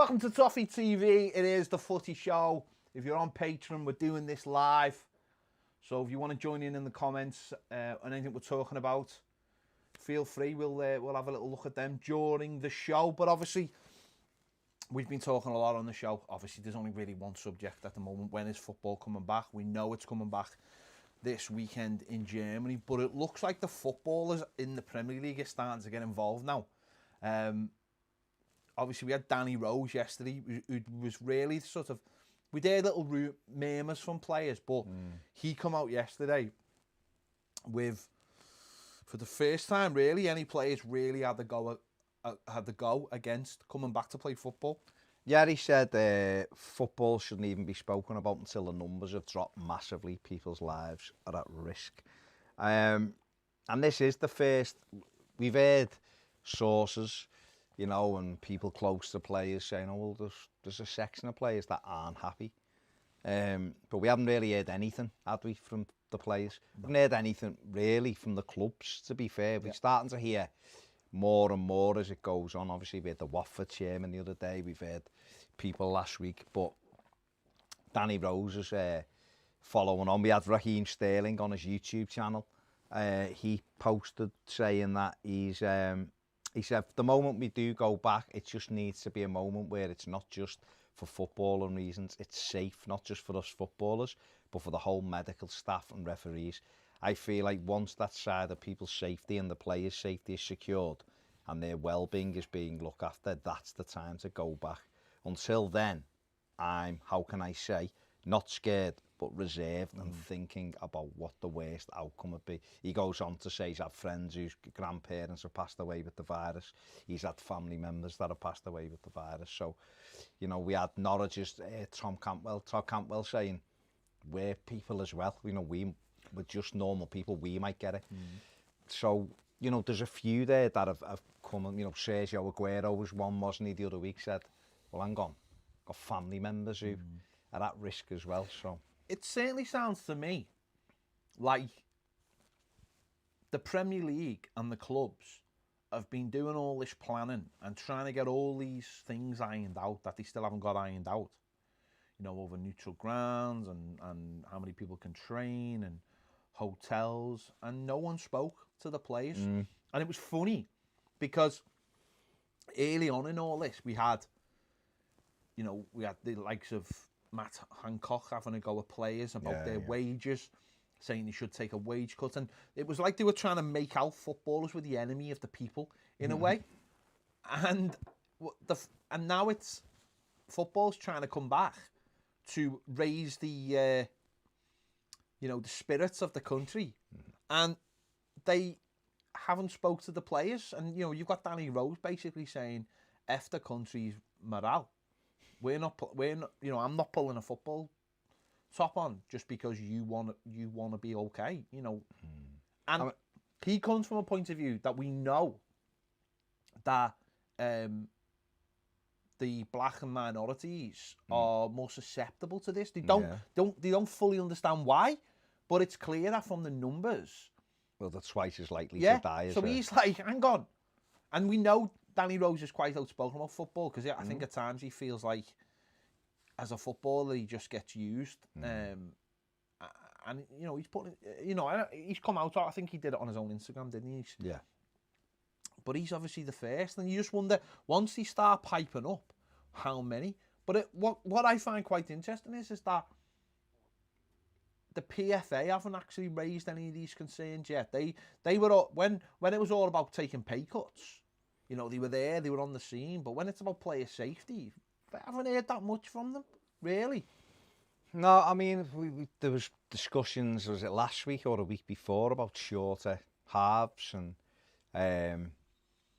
Welcome to Toffee TV. It is the Footy Show. If you're on Patreon, we're doing this live. So if you want to join in the comments on anything we're talking about, feel free. We'll have a little look at them during the show. But obviously, we've been talking a lot on the show. Obviously, there's only really one subject at the moment. When is football coming back? We know it's coming back this weekend in Germany, but it looks like the footballers in the Premier League are starting to get involved now. Obviously, we had Danny Rose yesterday, who was really sort of... We did little murmurs from players, but he come out yesterday with, for the first time, really, any players really had to go against coming back to play football. Yeah, he said football shouldn't even be spoken about until the numbers have dropped massively. People's lives are at risk. And this is the first... We've heard sources, you know, and people close to players saying, oh, well, there's a section of players that aren't happy. But we haven't really heard anything, have we, from the players? We haven't heard anything, really, from the clubs, to be fair. We're starting to hear more and more as it goes on. Obviously, we had the Watford chairman the other day. We've heard people last week. But Danny Rose is following on. We had Raheem Sterling on his YouTube channel. He posted saying that he said, the moment we do go back, it just needs to be a moment where it's not just for footballing reasons. It's safe, not just for us footballers, but for the whole medical staff and referees. I feel like once that side of people's safety and the players' safety is secured and their well-being is being looked after, that's the time to go back. Until then, I'm, how can I say, not scared, but reserved and thinking about what the worst outcome would be. He goes on to say he's had friends whose grandparents have passed away with the virus. He's had family members that have passed away with the virus. So, you know, we had Norwich's Tom Campbell saying, we're people as well. You know, we're just normal people. We might get it. So, you know, there's a few there that have come, you know, Sergio Aguero was one, wasn't he, the other week, said, well, hang on, got family members who are at risk as well, so... It certainly sounds to me like the Premier League and the clubs have been doing all this planning and trying to get all these things ironed out that they still haven't got ironed out. You know, over neutral grounds and how many people can train and hotels, and no one spoke to the players. And it was funny because early on in all this, we had the likes of Matt Hancock having a go at players about their wages, saying they should take a wage cut. And it was like they were trying to make out footballers were the enemy of the people, in a way. And now it's football's trying to come back to raise the, the spirits of the country. And they haven't spoke to the players. And, you know, you've got Danny Rose basically saying, F the country's morale. I'm not pulling a football top on just because you want to be okay, you know. And he comes from a point of view that we know that the black and minorities are more susceptible to this. They don't fully understand why, but it's clear that from the numbers. Well, they're twice as likely to die. So he's like, hang on, and we know Danny Rose is quite outspoken about football because I think at times he feels like, as a footballer, he just gets used. And you know, he's come out. I think he did it on his own Instagram, didn't he? Yeah. But he's obviously the first, and you just wonder once they start piping up, how many. But what I find quite interesting is that the PFA haven't actually raised any of these concerns yet. They were all, when it was all about taking pay cuts. You know, they were there, they were on the scene, but when it's about player safety, I haven't heard that much from them, really. No, I mean, there was discussions, was it last week or a week before, about shorter halves and,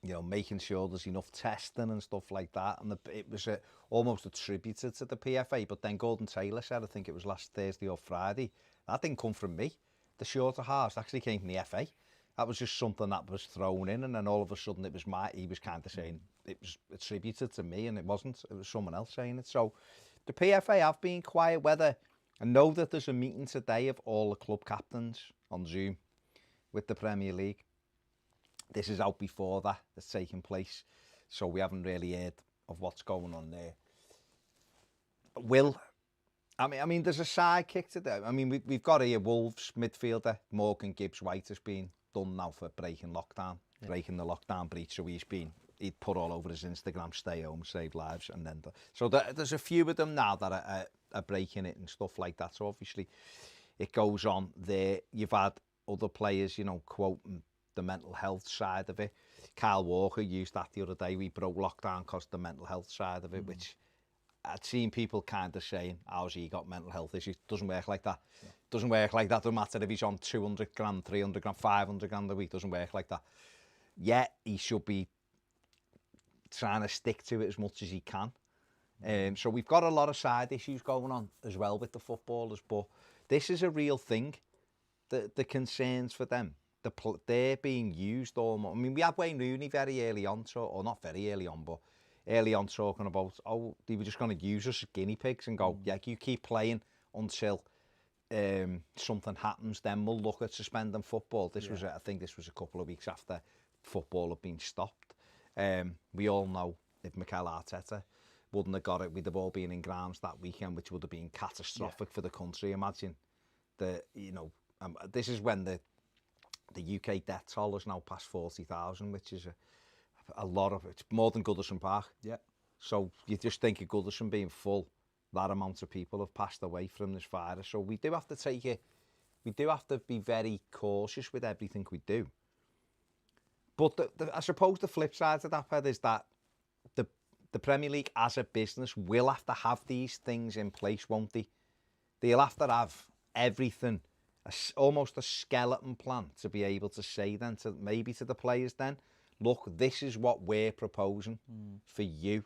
you know, making sure there's enough testing and stuff like that. And it was almost attributed to the PFA, but then Gordon Taylor said, I think it was last Thursday or Friday, that didn't come from me. The shorter halves actually came from the FA. That was just something that was thrown in, and then all of a sudden he was kind of saying it was attributed to me, and it wasn't. It was someone else saying it. So the PFA have been quiet. Whether I know that there's a meeting today of all the club captains on Zoom with the Premier League. This is out before that. That's taking place, so we haven't really heard of what's going on there. I mean, there's a sidekick to that. I mean, we've got here Wolves midfielder Morgan Gibbs-White has been done now for breaking the lockdown breach. So he'd put all over his Instagram, stay home, save lives, and then there's a few of them now that are breaking it and stuff like that. So obviously, it goes on there. You've had other players, quoting the mental health side of it. Kyle Walker used that the other day. We broke lockdown because the mental health side of it, which I'd seen people kind of saying, how's he got mental health issues? Doesn't work like that. Yeah. Doesn't work like that. Doesn't matter if he's on 200 grand, 300 grand, 500 grand a week. Doesn't work like that. Yeah, he should be trying to stick to it as much as he can. So we've got a lot of side issues going on as well with the footballers, but this is a real thing. The concerns for them, they're being used almost. I mean, we had Wayne Rooney very early on, or not very early on, but early on talking about, they were just going to use us as guinea pigs and go, yeah, you keep playing until something happens, then we'll look at suspending football. I think this was a couple of weeks after football had been stopped. We all know if Mikel Arteta wouldn't have got it, we'd have all been in grounds that weekend, which would have been catastrophic for the country. Imagine this is when the UK death toll is now past 40,000, which is a lot of it. It's more than Goodison Park. Yeah. So you just think of Goodison being full, that amount of people have passed away from this virus. So we do have to take it, we do have to be very cautious with everything we do. But I suppose the flip side to that, Ped, is that the Premier League as a business will have to have these things in place, won't they? They'll have to have everything, almost a skeleton plan to be able to say then, maybe to the players then, look, this is what we're proposing for you.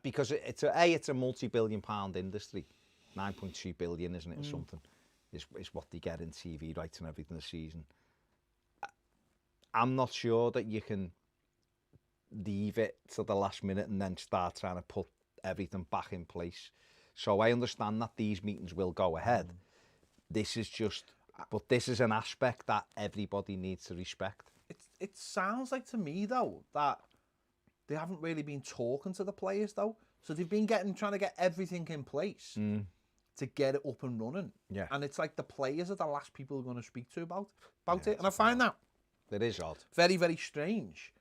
Because it's a multi-billion-pound industry, 9.2 billion, isn't it, or something, is what they get in TV rights and everything this season. I'm not sure that you can leave it to the last minute and then start trying to put everything back in place. So I understand that these meetings will go ahead. This is an aspect that everybody needs to respect. It sounds like to me, though, that they haven't really been talking to the players, though. So they've been trying to get everything in place to get it up and running. Yeah. And it's like the players are the last people who are going to speak to about it. And I find that it is odd. Very, very strange.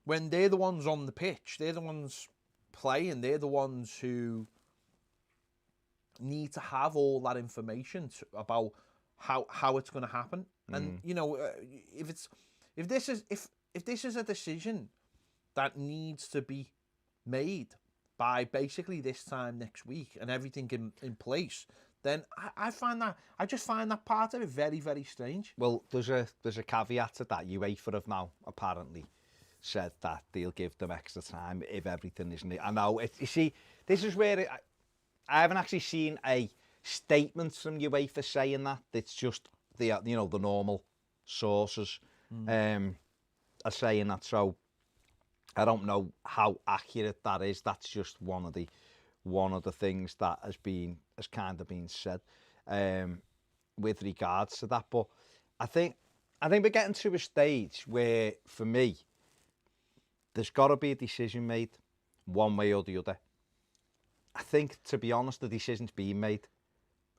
When they're the ones on the pitch, they're the ones playing, they're the ones who need to have all that information about how it's going to happen. And, if this is a decision that needs to be made by basically this time next week and everything in place, then I just find that part of it very, very strange. Well, there's a caveat to that. UEFA have now apparently said that they'll give them extra time if everything isn't. I know. You see, this is where I haven't actually seen a statement from UEFA saying that. It's just the normal sources are saying that. So I don't know how accurate that is. That's just one of the things that has kind of been said with regards to that. But I think we're getting to a stage where, for me, there's got to be a decision made one way or the other. I think, to be honest, the decision's being made.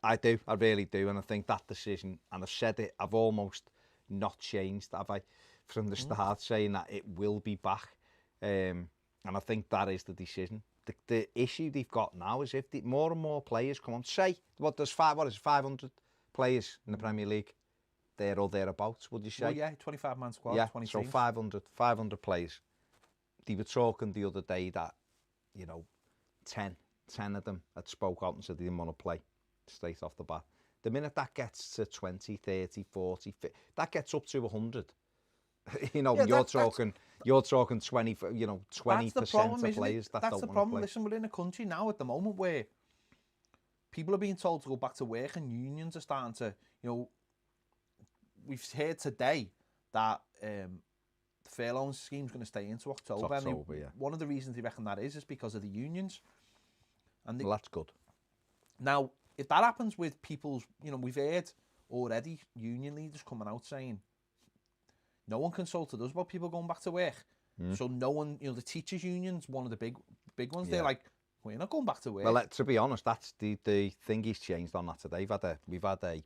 I really do. And I think that decision, and I've said it, I've almost not changed, have I, from the start, saying that it will be back. And I think that is the decision. The issue they've got now is if more and more players come on, there's 500 players in the Premier League, there or thereabouts, would you say? Well, yeah, 25-man squad, yeah, 20 so teams. 500 players. They were talking the other day that, 10 of them had spoke out and said they didn't want to play straight off the bat. The minute that gets to 20, 30, 40, 50, that gets up to 100. You're talking 20, 20% of players that don't want to play. That's the problem. Listen, we're in a country now at the moment where people are being told to go back to work and unions are starting to, we've heard today that the furlough scheme is going to stay into October. One of the reasons they reckon that is because of the unions. And well, that's good. Now, if that happens with people's, we've heard already union leaders coming out saying, no one consulted us about people going back to work. So no one, the teachers' union's one of the big big ones, they're like, we're not going back to work. Well, to be honest, that's the thing he's changed on that today. We've had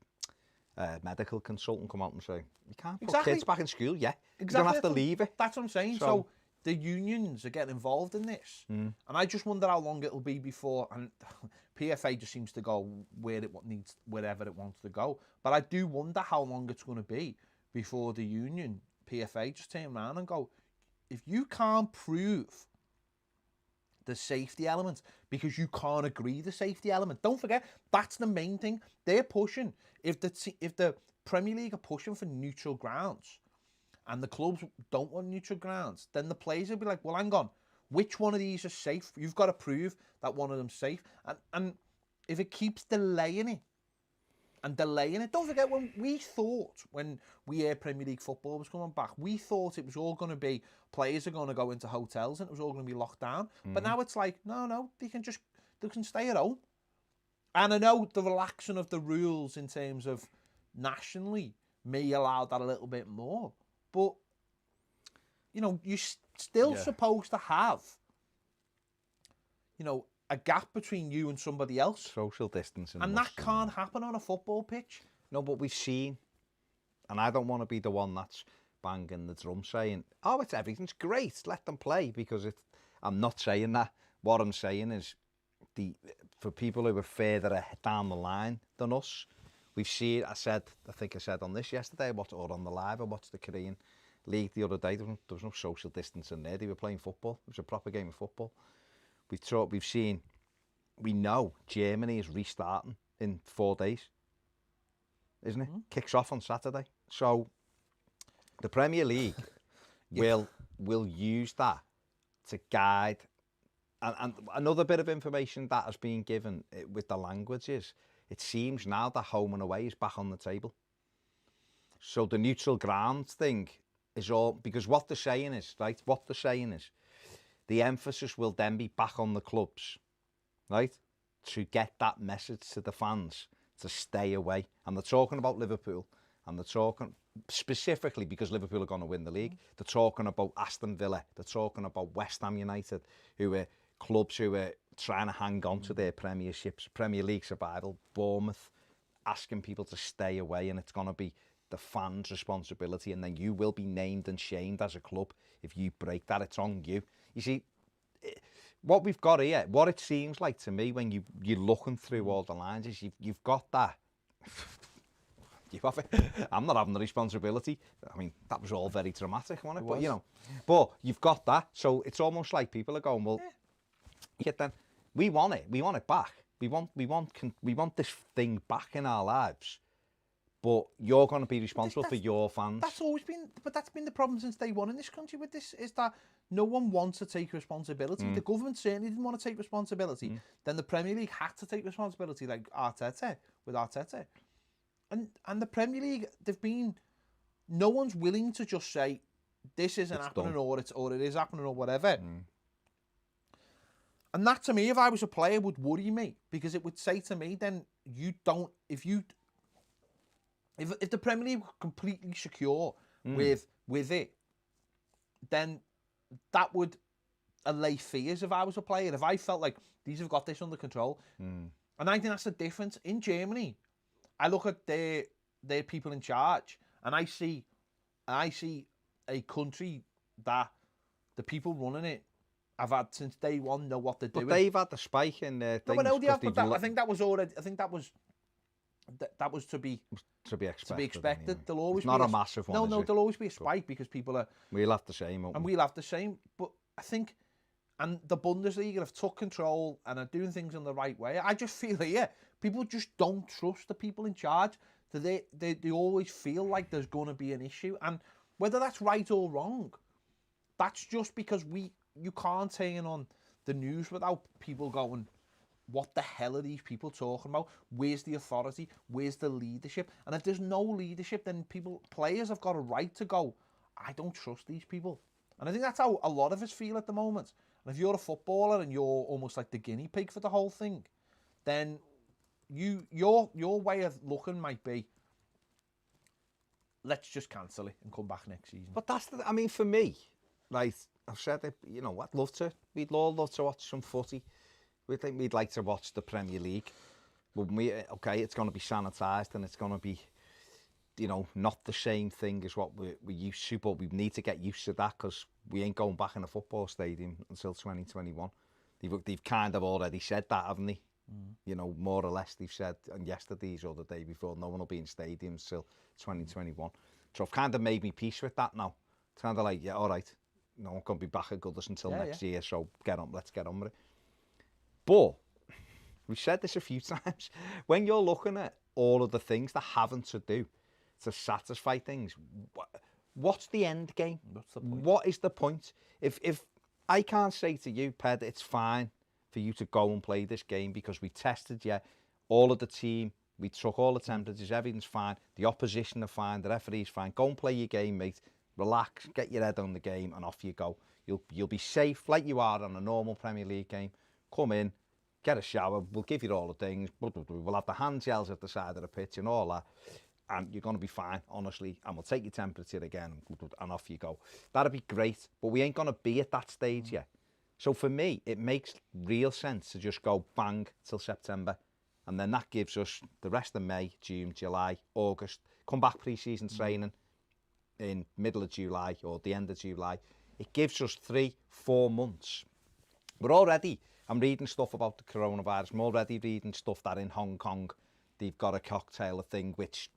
a medical consultant come out and say, you can't put kids back in school, you don't have to leave it. That's what I'm saying. So the unions are getting involved in this. And I just wonder how long it'll be before, and PFA just seems to go wherever it wants to go. But I do wonder how long it's going to be before the union, PFA, just turn around and go, if you can't prove the safety element, because you can't agree the safety element, don't forget, that's the main thing. They're pushing. If the Premier League are pushing for neutral grounds, and the clubs don't want neutral grounds, then the players will be like, well, hang on, which one of these is safe? You've got to prove that one of them's safe. And if it keeps delaying it, don't forget, when we heard Premier League football was coming back, we thought it was all going to be, players are going to go into hotels and it was all going to be locked down. But now it's like, no, they can stay at home. And I know the relaxing of the rules in terms of nationally may allow that a little bit more. But, you're still supposed to have, a gap between you and somebody else. Social distancing. And that can't happen on a football pitch. No, but we've seen, and I don't want to be the one that's banging the drum saying, everything's great, let them play, because I'm not saying that. What I'm saying is, for people who are further down the line than us, we've seen, I think I said on this yesterday, or on the live, I watched the Korean League the other day, there was no social distancing there, they were playing football, it was a proper game of football. We know Germany is restarting in 4 days, isn't it? Kicks off on Saturday. So the Premier League will use that to guide. And another bit of information that has been given with the language is, it seems now that home and away is back on the table. So the neutral ground thing is all, because what they're saying is, the emphasis will then be back on the clubs, right? To get that message to the fans to stay away. And they're talking about Liverpool, and they're talking specifically because Liverpool are going to win the league. They're talking about Aston Villa. They're talking about West Ham United, who are clubs who are trying to hang on to their premierships, Premier League survival. Bournemouth asking people to stay away, and it's going to be the fans' responsibility, and then you will be named and shamed as a club if you break that. It's on you. You see, what we've got here, what it seems like to me when you're looking through all the lines, is you've got that. You have it. I'm not having the responsibility. I mean, that was all very dramatic, wasn't it? But but you've got that. So it's almost like people are going, well, then we want it. We want it back. We want this thing back in our lives. But you're going to be responsible for your fans. That's been the problem since day one in this country with this, is that no one wants to take responsibility. The government certainly didn't want to take responsibility. Then the Premier League had to take responsibility, like Arteta. And the Premier League, no one's willing to just say, this isn't happening, or it is happening, or whatever. And that, to me, if I was a player, would worry me, because it would say to me, then if the Premier League were completely secure with it, then that would allay fears if I was a player. If I felt like these have got this under control. And I think that's the difference. In Germany, I look at their people in charge, and I see a country that the people running it have had since day one, know what they're doing. But they've had the spike in their things. I think that was already. I think that was to be expected. Anyway. There'll always not a massive one. No, there'll always be a spike because people are. We'll have the same, won't we? And we'll have the same. But I think, and the Bundesliga have took control and are doing things in the right way. I just feel that people just don't trust the people in charge. That they always feel like there's going to be an issue, and whether that's right or wrong, that's just because you can't turn on the news without people going, what the hell are these people talking about? Where's the authority? Where's the leadership? And if there's no leadership, then players have got a right to go, I don't trust these people. And I think that's how a lot of us feel at the moment. And if you're a footballer and you're almost like the guinea pig for the whole thing, then your way of looking might be, let's just cancel it and come back next season. But for me, right, I've said it, you know, I'd love to. We'd all love to watch some footy. We'd like to watch the Premier League. But okay, it's going to be sanitised and it's going to be, you know, not the same thing as what we're used to, but we need to get used to that because we ain't going back in a football stadium until 2021. They've kind of already said that, haven't they? You know, more or less they've said on yesterday's or the day before, no one will be in stadiums till 2021. So I've kind of made me peace with that now. It's kind of like, yeah, all right, no one can be back at Goodison until next year, so let's get on with it. But we've said this a few times. When you're looking at all of the things that haven't to do to satisfy things, what's the end game? What's the point? What is the point? If I can't say to you, Ped, it's fine for you to go and play this game because we tested you, all of the team, we took all the temperatures, everything's fine, the opposition are fine, the referee's fine, go and play your game, mate, relax, get your head on the game and off you go. You'll be safe like you are on a normal Premier League game. Come in, get a shower, we'll give you all the things, we'll have the hand gels at the side of the pitch and all that, and you're going to be fine, honestly, and we'll take your temperature again, and off you go. That'd be great, but we ain't going to be at that stage yet. So for me, it makes real sense to just go bang till September, and then that gives us the rest of May, June, July, August, come back pre-season training in middle of July or the end of July. It gives us 3-4 months. We're already, I'm reading stuff about the coronavirus, I'm already reading stuff that in Hong Kong, they've got a cocktail thing which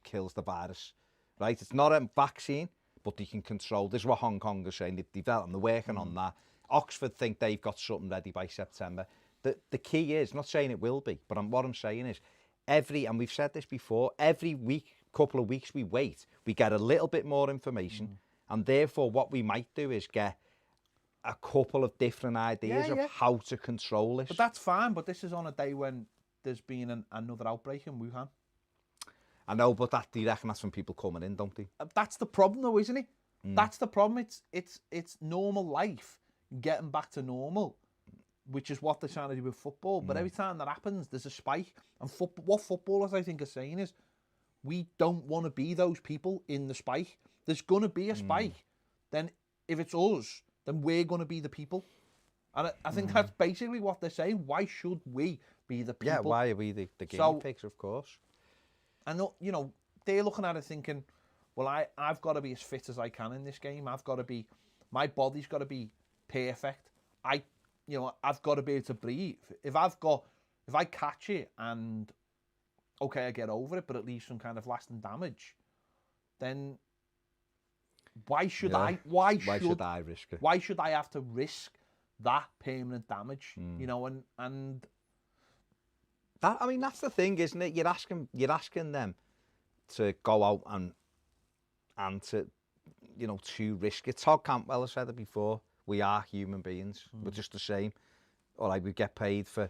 kills the virus, right? It's not a vaccine, but they can control. This is what Hong Kong is saying. They've developed, they're working on that. Oxford think they've got something ready by September. The key is, not saying it will be, but what I'm saying is, and we've said this before, every week, couple of weeks we wait, we get a little bit more information, and therefore what we might do is get a couple of different ideas of how to control this. But that's fine, but this is on a day when there's been another outbreak in Wuhan. I know, but do you reckon that's from people coming in, don't they? That's the problem though, isn't it? That's the problem. It's normal life, getting back to normal, which is what they're trying to do with football. But every time that happens, there's a spike. And what footballers, I think, are saying is, we don't want to be those people in the spike. There's going to be a spike. Then if it's us, then we're going to be the people. And I think that's basically what they're saying. Why should we be the people? Yeah, why are we the guinea pigs, of course? And, you know, they're looking at it thinking, well, I've got to be as fit as I can in this game. My body's got to be perfect. I've got to be able to breathe. If I catch it and, okay, I get over it, but it leaves some kind of lasting damage, then why should I risk it? Why should I have to risk that permanent damage? You know, and that, I mean, that's the thing, isn't it? You're asking them to go out and to, you know, to risk it. Todd Campbell has said it before. We are human beings. We're just the same. All right, we get paid for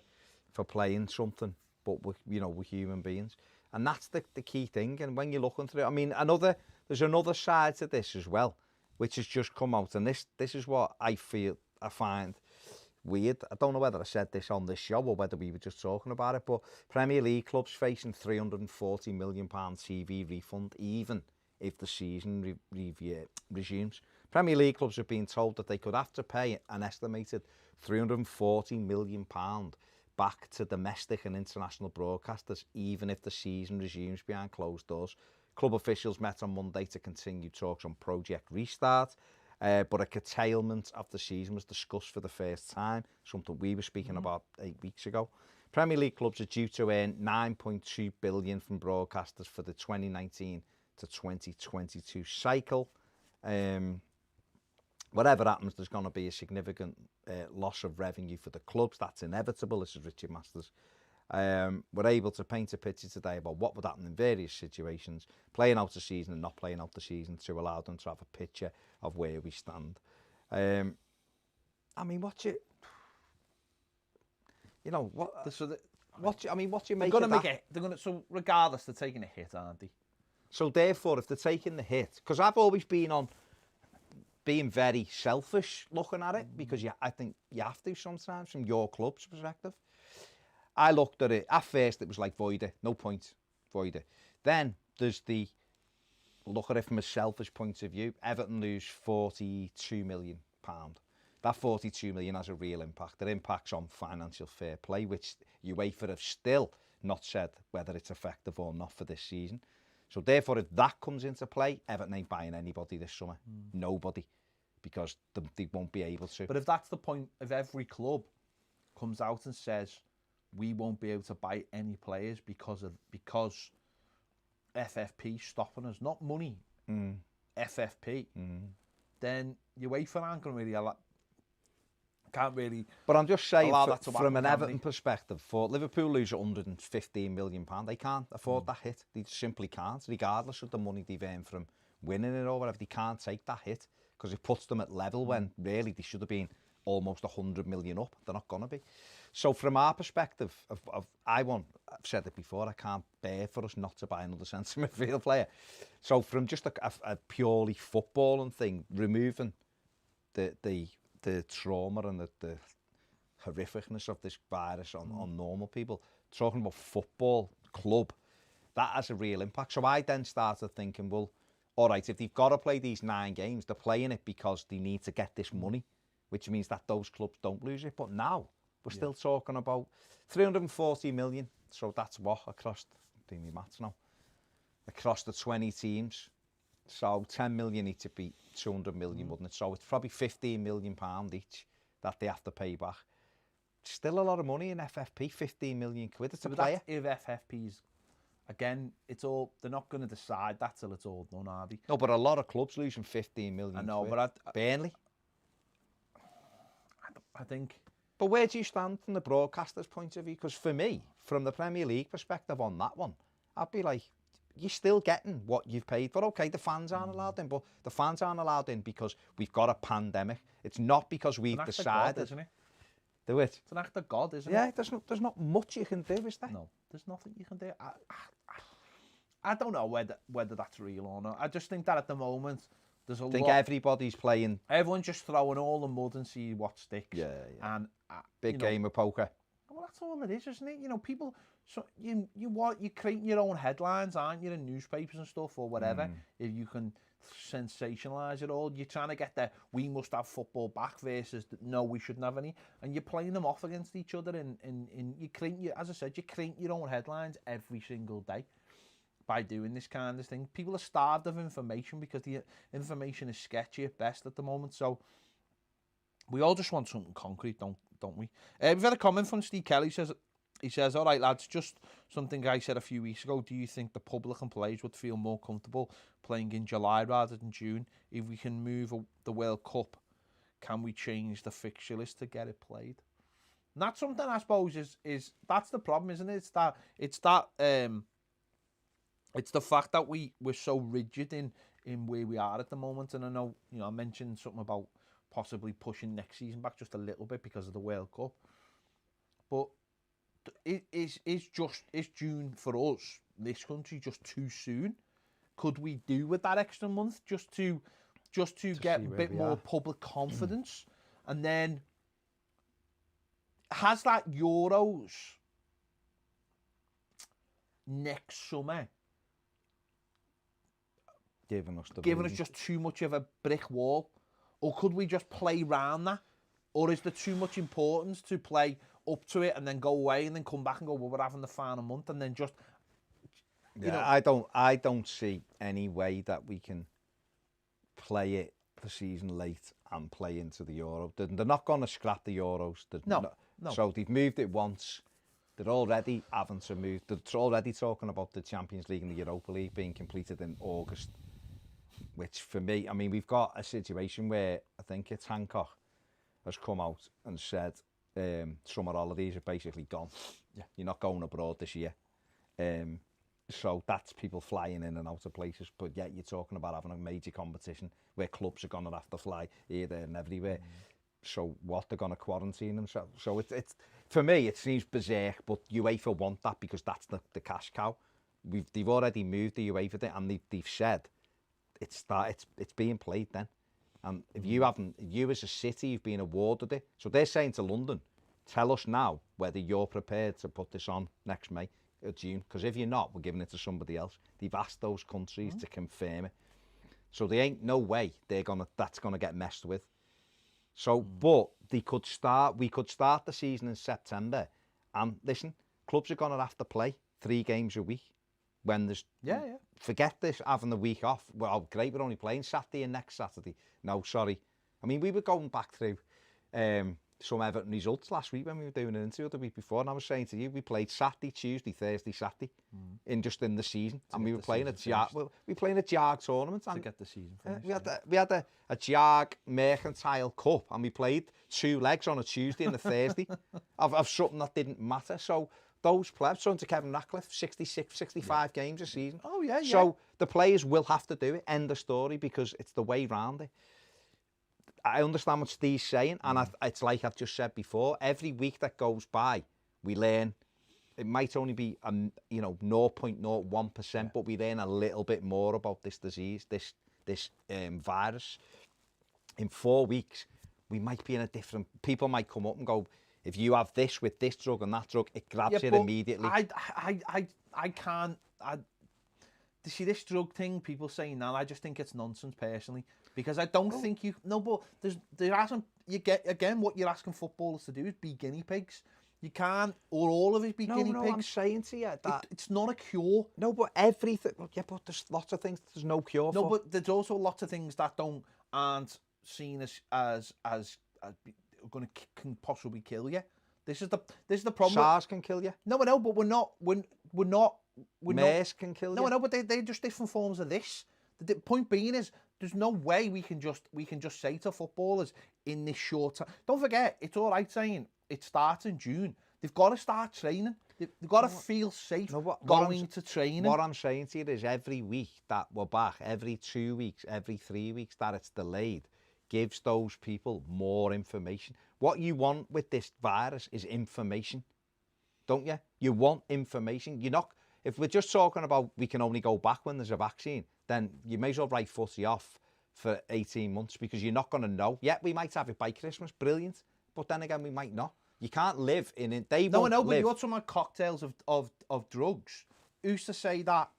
playing something, but we're human beings, and that's the key thing. And when you're looking through it, I mean, there's another side to this as well, which has just come out, and this is what I find weird. I don't know whether I said this on this show or whether we were just talking about it, but Premier League clubs facing £340 million TV refund, even if the season resumes. Premier League clubs have been told that they could have to pay an estimated £340 million back to domestic and international broadcasters, even if the season resumes behind closed doors. Club officials met on Monday to continue talks on Project Restart, but a curtailment of the season was discussed for the first time, something we were speaking about 8 weeks ago. Premier League clubs are due to earn £9.2 billion from broadcasters for the 2019 to 2022 cycle. Whatever happens, there's going to be a significant loss of revenue for the clubs. That's inevitable. This is Richard Masters. We're able to paint a picture today about what would happen in various situations, playing out the season and not playing out the season, to allow them to have a picture of where we stand. I mean, what you make of that? So regardless, they're taking a hit, aren't they? So therefore, if they're taking the hit, because I've always been on being very selfish looking at it, because I think you have to sometimes from your club's perspective. I looked at it, at first it was like void it, no point, void it. Then there's look at it from a selfish point of view. Everton lose £42 million That 42 million has a real impact. It impacts on financial fair play, which UEFA have still not said whether it's effective or not for this season. So therefore, if that comes into play, Everton ain't buying anybody this summer. Nobody. Because they won't be able to. But if that's the point, if every club comes out and says we won't be able to buy any players because FFP stopping us, not money, FFP, then UEFA aren't going to really can't really. But I'm just saying, from an happen, Everton perspective, for Liverpool lose £115 million, they can't afford that hit. They simply can't, regardless of the money they've earned from winning it or whatever. They can't take that hit because it puts them at level when really they should have been almost 100 million up. They're not going to be. So from our perspective, I've said it before, I can't bear for us not to buy another centre midfield player. So from just a purely footballing thing, removing the trauma and the horrificness of this virus on normal people, talking about football, club, that has a real impact. So I then started thinking, well, all right, if they've got to play these 9 games, they're playing it because they need to get this money, which means that those clubs don't lose it. But now we're still talking about 340 million. So that's what across, do me maths now, across the 20 teams. So 10 million each would be 200 million, wouldn't it? So it's probably £15 million each that they have to pay back. Still a lot of money in FFP, 15 million quid. It's a player. If FFP's, again, it's all, they're not going to decide that till it's all done, are they? No, but a lot of clubs losing 15 million I know, quid. but Burnley. I think. But where do you stand from the broadcaster's point of view? Because for me, from the Premier League perspective on that one, I'd be like, you're still getting what you've paid for. Okay, the fans aren't allowed in, but the fans aren't allowed in because we've got a pandemic. It's not because we've decided. God, isn't it? Do it. It's an act of God, isn't it? Yeah, there's not much you can do, is there? No, there's nothing you can do. I don't know whether that's real or not. I just think that at the moment, there's a lot. I think everybody's playing. Everyone's just throwing all the mud and see what sticks. Yeah. And big game of poker. Well, that's all it is, isn't it? You know, people. So you're creating your own headlines, aren't you, in newspapers and stuff or whatever. If you can sensationalise it all, you're trying to get the we must have football back versus no, we shouldn't have any, and you're playing them off against each other. And you create, as I said, you create your own headlines every single day by doing this kind of thing. People are starved of information because the information is sketchy at best at the moment. So we all just want something concrete, don't we? We've had a comment from Steve Kelly. He says, all right, lads, just something I said a few weeks ago. Do you think the public and players would feel more comfortable playing in July rather than June? If we can move the World Cup, can we change the fixture list to get it played? And that's something I suppose is that's the problem, isn't it? It's the fact that we're so rigid in where we are at the moment. And I know, I mentioned something about possibly pushing next season back just a little bit because of the World Cup. But is June for us, this country, just too soon? Could we do with that extra month just to get a bit more public confidence? And then has that Euros next summer given us just too much of a brick wall? Or could we just play round that? Or is there too much importance to play up to it and then go away and then come back and go, well, we're having the final month, and then just, I don't see any way that we can play it the season late and play into the Euro. They're not going to scrap the Euros. No. So they've moved it once. They're already having to move. They're already talking about the Champions League and the Europa League being completed in August, which for me, I mean, we've got a situation where I think it's Hancock has come out and said summer holidays are basically gone. Yeah. You're not going abroad this year. So that's people flying in and out of places. But yet you're talking about having a major competition where clubs are going to have to fly here, there and everywhere. So what, they're going to quarantine themselves? So it's for me, it seems berserk, but UEFA want that because that's the cash cow. They've already moved the UEFA thing, and they've said it's being played then. And if you as a city, you've been awarded it. So they're saying to London, tell us now whether you're prepared to put this on next May or June. Because if you're not, we're giving it to somebody else. They've asked those countries to confirm it. So there ain't no way that's going to get messed with. So, but we could start the season in September, and listen, clubs are going to have to play 3 games a week when there's... Forget this, having the week off. Well, great, we're only playing Saturday and next Saturday. No, sorry. I mean, we were going back through some Everton results last week when we were doing an interview the week before, and I was saying to you, we played Saturday, Tuesday, Thursday, Saturday, in the season, and we were playing a JARG tournament. To get the season finished. We had a JARG Mercantile Cup, and we played 2 legs on a Tuesday and a Thursday of something that didn't matter. So those players, son to Kevin Ratcliffe, 66, 65 games a season. Oh, yeah. So the players will have to do it, end of story, because it's the way round it. I understand what Steve's saying, and it's like I've just said before, every week that goes by, we learn. It might only be 0.01%, but we learn a little bit more about this disease, this virus. In 4 weeks, we might be in a different... People might come up and go, if you have this with this drug and that drug, it grabs it immediately. I can't... To see this drug thing, people saying that, I just think it's nonsense personally, because I don't think you... No, but there hasn't... You get, again, what you're asking footballers to do is be guinea pigs. You can't, or all of it be guinea pigs. No, I'm saying to you that... It's not a cure. No, but everything... Yeah, but there's lots of things there's no cure for. No, but there's also lots of things that aren't seen as can possibly kill you. This is the problem. SARS can kill you. No, I know, but we're not. MERS can kill you. No, I know, but they're just different forms of this. The point being is, there's no way we can just say to footballers in this short time. Don't forget, it's all right saying it starts in June. They've got to start training. They've got to feel safe going to training. What I'm saying to you is, every week that we're back, every 2 weeks, every 3 weeks that it's delayed, gives those people more information. What you want with this virus is information, don't you? You want information. You're not... If we're just talking about we can only go back when there's a vaccine, then you may as well write Footy off for 18 months, because you're not going to know. Yeah, we might have it by Christmas, brilliant. But then again, we might not. You can't live in it. No, I know, but you're talking about cocktails of drugs. Who's to say that,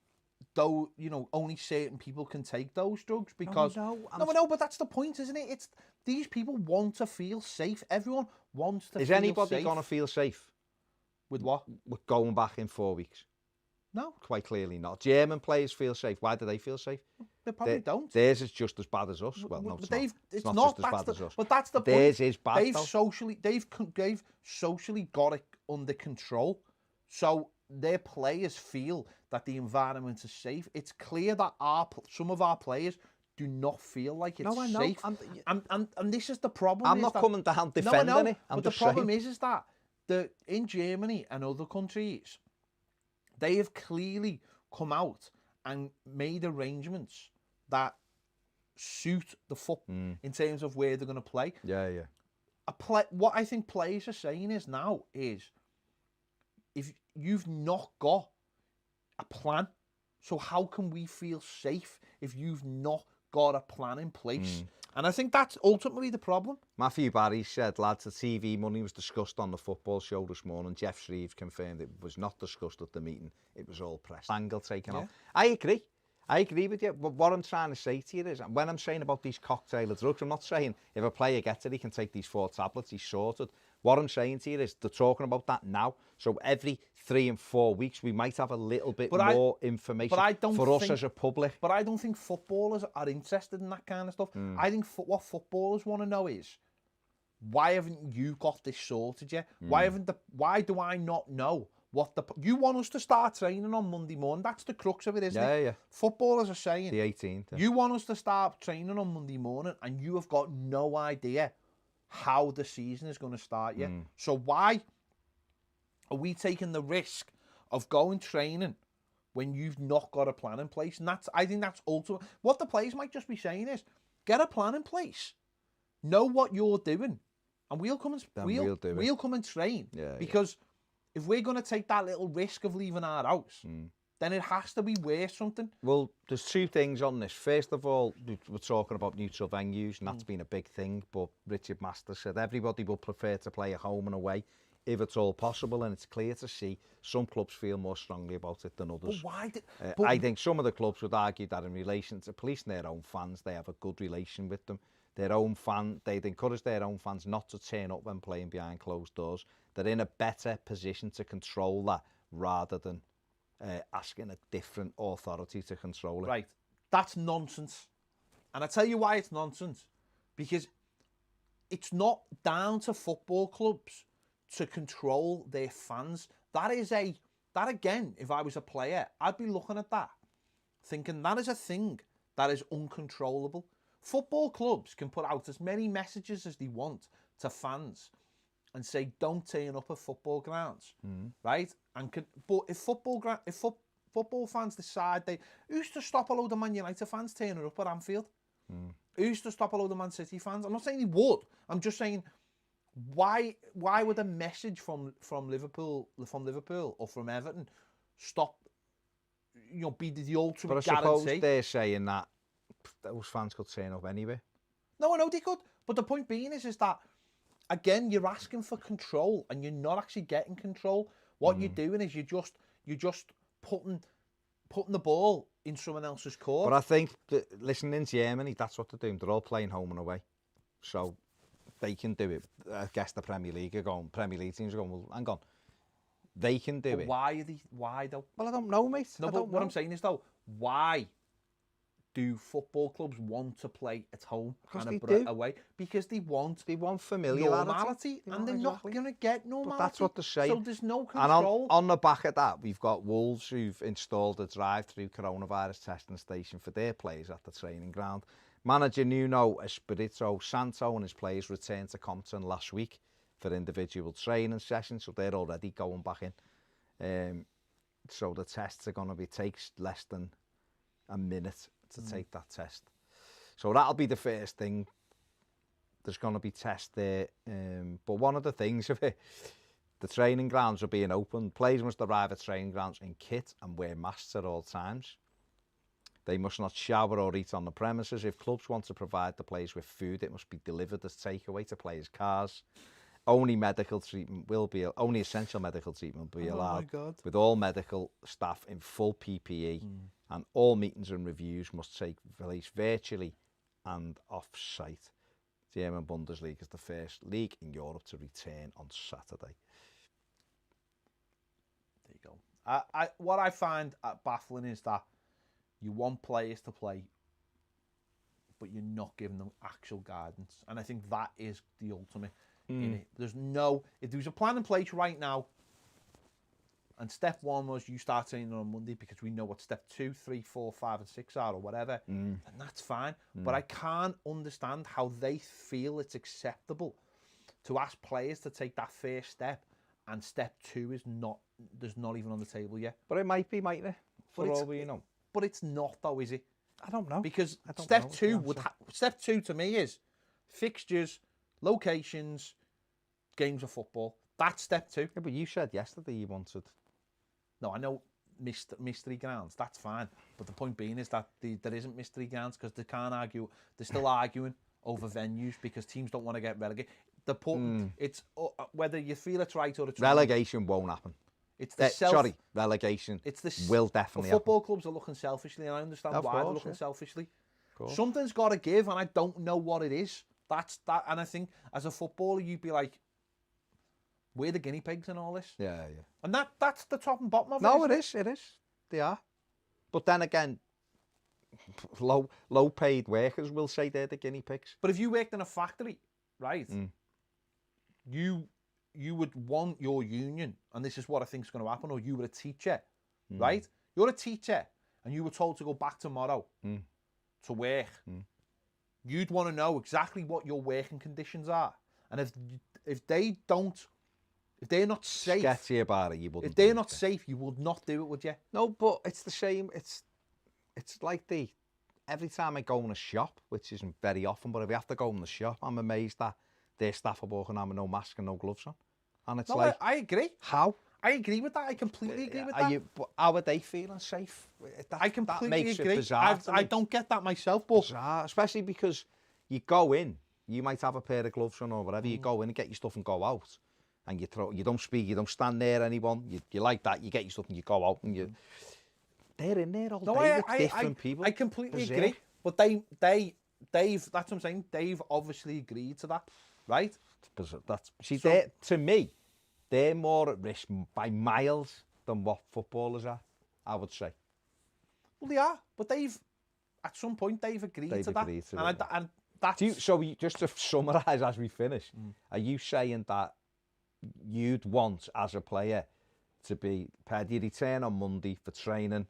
though, only certain people can take those drugs? Because no, I know, but that's the point, isn't it? It's these people want to feel safe. Everyone wants to feel safe. Is anybody going to feel safe? With what? With going back in 4 weeks. No. Quite clearly not. German players feel safe. Why do they feel safe? They probably don't. Theirs is just as bad as us. Well, no, it's not just as bad as us. But that's the point. Theirs is bad, they've socially got it under control. So their players feel that the environment is safe. It's clear that some of our players do not feel like it's safe. And this is the problem. I'm not coming down defending it. But the problem is that in Germany and other countries, they have clearly come out and made arrangements that suit the football in terms of where they're going to play. Yeah. What I think players are saying is if you've not got a plan, so how can we feel safe if you've not got a plan in place? And I think that's ultimately the problem. Matthew Barry said, lads, the TV money was discussed on the football show this morning. Jeff Shreves confirmed it was not discussed at the meeting. It was all press angle taken off. I agree with you. But what I'm trying to say to you is, when I'm saying about these cocktail of drugs, I'm not saying if a player gets it, he can take these 4 tablets, he's sorted. What I'm saying to you is, they're talking about that now. So every 3 and 4 weeks, we might have a little bit more information for us as a public. But I don't think footballers are interested in that kind of stuff. I think what footballers want to know is, why haven't you got this sorted yet? Why do I not know what you want us to start training on Monday morning? That's the crux of it, isn't it? Yeah. Footballers are saying the 18th. You want us to start training on Monday morning, and you have got no idea how the season is going to start yet. So why are we taking the risk of going training when you've not got a plan in place? And I think that's ultimate. What the players might just be saying is, get a plan in place, know what you're doing, and we'll come and train. Because if we're going to take that little risk of leaving our house, then it has to be worth something. Well, there's 2 things on this. First of all, we're talking about neutral venues, and that's been a big thing. But Richard Masters said everybody will prefer to play at home and away, if it's all possible, and it's clear to see some clubs feel more strongly about it than others. I think some of the clubs would argue that in relation to policing their own fans, they have a good relation with them. they'd encourage their own fans not to turn up when playing behind closed doors. They're in a better position to control that rather than asking a different authority to control it. Right. That's nonsense. And I tell you why it's nonsense. Because it's not down to football clubs to control their fans. That again, if I was a player, I'd be looking at that, thinking that is a thing that is uncontrollable. Football clubs can put out as many messages as they want to fans and say, don't turn up at football grounds, right? But if football fans decide who's to stop a load of Man United fans turning up at Anfield? Who's to stop a load of Man City fans? I'm not saying they would. I'm just saying, why would a message from Liverpool or from Everton stop? Be the ultimate but I guarantee. Suppose they're saying that those fans could turn up anyway. No, I know they could. But the point being is that, again, you're asking for control and you're not actually getting control. What you're doing is you're just putting the ball in someone else's court. But I think that, listen, in Germany, that's what they're doing. They're all playing home and away, so they can do it. I guess the Premier League teams are going, well, hang on, they can do it. Why though? Well, I don't know, mate. No, but what I'm saying is though, why do football clubs want to play at home and away? Because they want familiarity, and they're not going to get normality. But that's what they're saying. So there's no control. And on the back of that, we've got Wolves who've installed a drive-through coronavirus testing station for their players at the training ground. Manager Nuno Espirito Santo and his players returned to Compton last week for individual training sessions, so they're already going back in. So the tests are going to takes less than a minute to take that test. So that'll be the first thing. There's going to be tests there. But one of the things of it, the training grounds are being open. Players must arrive at training grounds in kit and wear masks at all times. They must not shower or eat on the premises. If clubs want to provide the players with food, it must be delivered as takeaway to players' cars. Only essential medical treatment will be allowed, with all medical staff in full PPE, and all meetings and reviews must take place virtually and off-site. German Bundesliga is the first league in Europe to return on Saturday. There you go. What I find baffling is that you want players to play, but you're not giving them actual guidance. And I think that is the ultimate in it. If there was a plan in place right now, and step one was you start training on Monday because we know what step 2, 3, 4, 5 and 6 are or whatever, and that's fine. But I can't understand how they feel it's acceptable to ask players to take that first step, and step 2 is not even on the table yet. But it might be, mightn't it? For all we know. But it's not though, is it? I don't know. Because step 2 step 2 to me is fixtures, locations, games of football. That's step 2. Yeah, but you said yesterday you wanted. No, I know mystery grounds. That's fine. But the point being is that there isn't mystery grounds because they can't argue. They're still arguing over venues because teams don't want to get relegated. It's whether you feel it's right or it's wrong. Relegation won't happen. It's the relegation. Will definitely happen. Football clubs are looking selfishly, and I understand why they're looking selfishly. Something's got to give, and I don't know what it is. That's that, and I think as a footballer, you'd be like, we're the guinea pigs in all this. Yeah. And that's the top and bottom of it. No, it is. They are. But then again, low paid workers will say they're the guinea pigs. But if you worked in a factory, right, you would want your union, and this is what I think is going to happen, or you were a teacher, right? You're a teacher, and you were told to go back tomorrow to work. You'd want to know exactly what your working conditions are. And if they're not safe, sketchy about it, you wouldn't. If they're not safe, you would not do it, would you? No, but it's the same. It's like every time I go in a shop, which isn't very often, but if I have to go in the shop, I'm amazed that their staff are walking around with no mask and no gloves on. And it's I agree. How? I agree with that. I completely agree with that. But how are they feeling safe? I completely makes agree. It bizarre. I don't get that myself, but bizarre, especially because you go in, you might have a pair of gloves on or whatever. You go in and get your stuff and go out, and you don't speak, you don't stand near anyone. You like that. You get your stuff and you go out, and they're in there all day with different people. I completely agree. But they Dave, that's what I'm saying. Dave obviously agreed to that, right? To me, they're more at risk by miles than what footballers are, I would say. Well, they are, but at some point, Dave agreed to that. And that's... So just to summarise as we finish, are you saying that you'd want, as a player, to be, Paddy, return on Monday for training,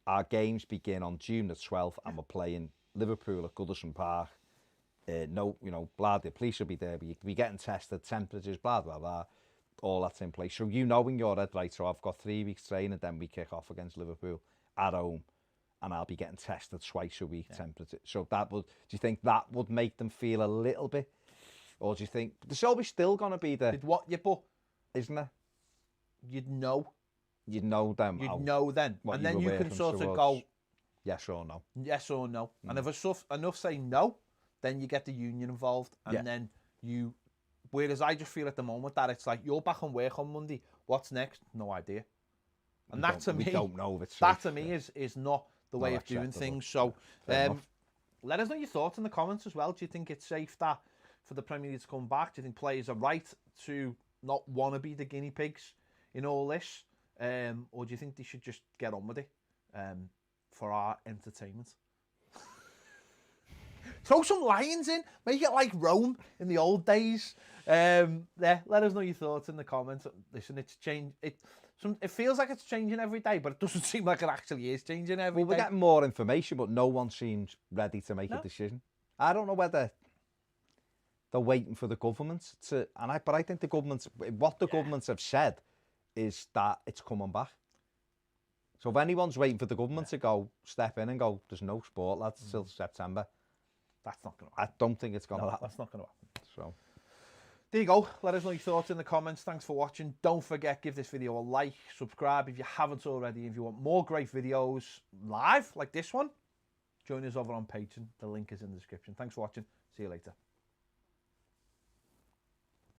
our games begin on June the 12th, and we're playing Liverpool at Goodison Park, blah, the police will be there, we getting tested, temperatures, blah, blah, blah, all that's in place. So you know in your head, right, so I've got 3 weeks training, then we kick off against Liverpool at home, and I'll be getting tested twice a week, temperature. So do you think that would make them feel a little bit, or do you think, there's always still going to be the... Isn't there? You'd know. You'd know them. You'd know then. And then you can sort of go... Yes or no. Yes or no. And if enough say no, then you get the union involved. And then you... Whereas I just feel at the moment that it's like, you're back on work on Monday. What's next? No idea. And that to me... We don't know if it's that to me is not the way of doing things. So let us know your thoughts in the comments as well. Do you think it's safe that for the Premier League to come back? Do you think players are right to not want to be the guinea pigs in all this? Or do you think they should just get on with it for our entertainment? Throw some lions in, make it like Rome in the old days. Let us know your thoughts in the comments. Listen, it's changed. It feels like it's changing every day, but it doesn't seem like it actually is changing every day. We're getting more information, but no one seems ready to make a decision. I don't know whether they're waiting for the government to, but I think what the governments have said is that it's coming back. So if anyone's waiting for the government to go, step in and go, there's no sport, lads, till September. That's not going to happen. I don't think it's going to happen. That's not going to happen. So there you go. Let us know your thoughts in the comments. Thanks for watching. Don't forget, give this video a like, subscribe if you haven't already. If you want more great videos live like this one, join us over on Patreon. The link is in the description. Thanks for watching. See you later.